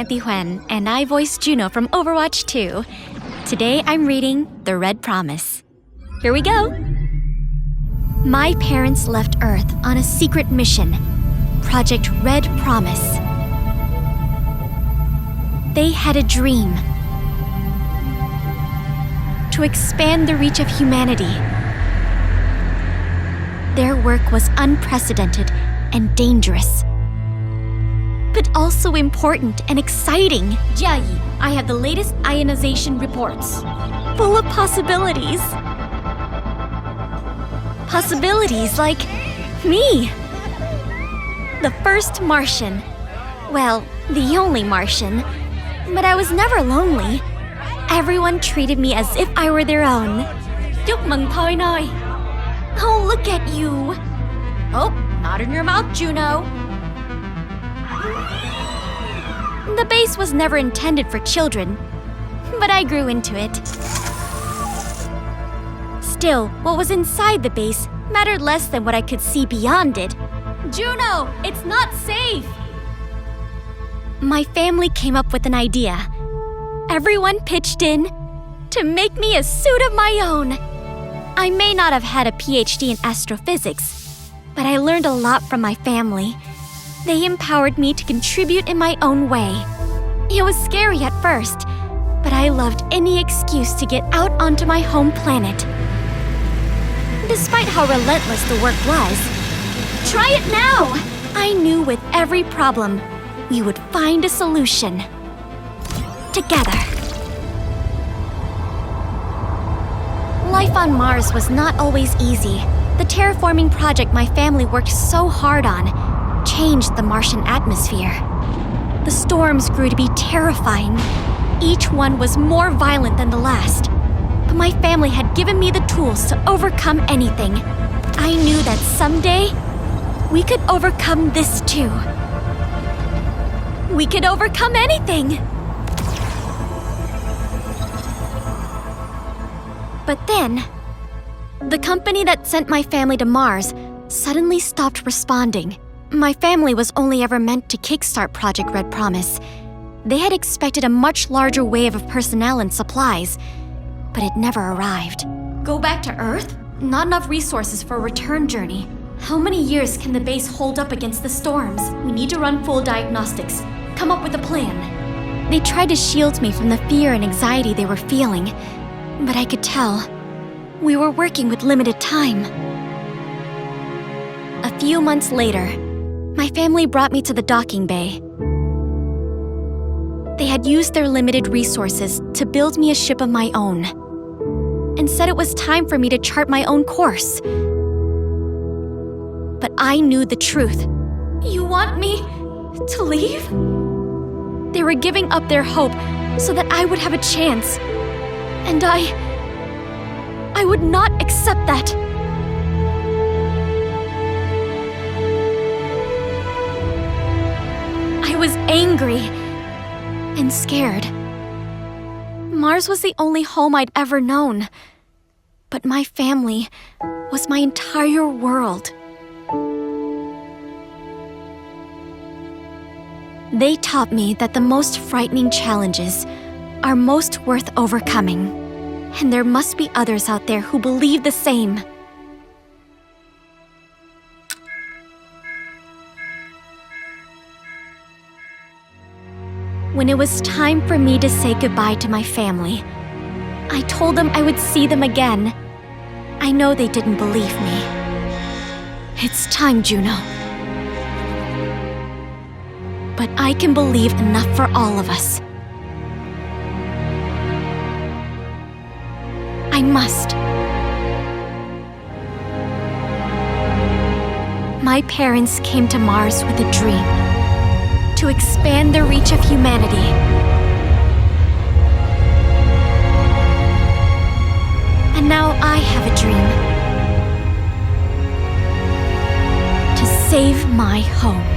Huen, and I voice Juno from Overwatch 2. Today I'm reading The Red Promise. Here we go! My parents left Earth on a secret mission, Project Red Promise. They had a dream to expand the reach of humanity. Their work was unprecedented and dangerous, but also important and exciting. Jiayi, I have the latest ionization reports. Full of possibilities. Possibilities like me. The first Martian. Well, the only Martian. But I was never lonely. Everyone treated me as if I were their own. Chúc mừng thôi nói. Oh, look at you. Oh, not in your mouth, Juno. The base was never intended for children, but I grew into it. Still, what was inside the base mattered less than what I could see beyond it. Juno, it's not safe! My family came up with an idea. Everyone pitched in to make me a suit of my own. I may not have had a PhD in astrophysics, but I learned a lot from my family. They empowered me to contribute in my own way. It was scary at first, but I loved any excuse to get out onto my home planet. Despite how relentless the work was, try it now! I knew with every problem, we would find a solution. Together. Life on Mars was not always easy. The terraforming project my family worked so hard on changed the Martian atmosphere. The storms grew to be terrifying. Each one was more violent than the last. But my family had given me the tools to overcome anything. I knew that someday, we could overcome this too. We could overcome anything! But then, the company that sent my family to Mars suddenly stopped responding. My family was only ever meant to kickstart Project Red Promise. They had expected a much larger wave of personnel and supplies, but it never arrived. Go back to Earth? Not enough resources for a return journey. How many years can the base hold up against the storms? We need to run full diagnostics. Come up with a plan. They tried to shield me from the fear and anxiety they were feeling, but I could tell we were working with limited time. A few months later, my family brought me to the docking bay. They had used their limited resources to build me a ship of my own, and said it was time for me to chart my own course. But I knew the truth. You want me to leave? They were giving up their hope so that I would have a chance. And I would not accept that. I was angry and scared. Mars was the only home I'd ever known, but my family was my entire world. They taught me that the most frightening challenges are most worth overcoming, and there must be others out there who believe the same. When it was time for me to say goodbye to my family, I told them I would see them again. I know they didn't believe me. It's time, Juno. But I can believe enough for all of us. I must. My parents came to Mars with a dream to expand the reach of humanity. And now I have a dream to save my home.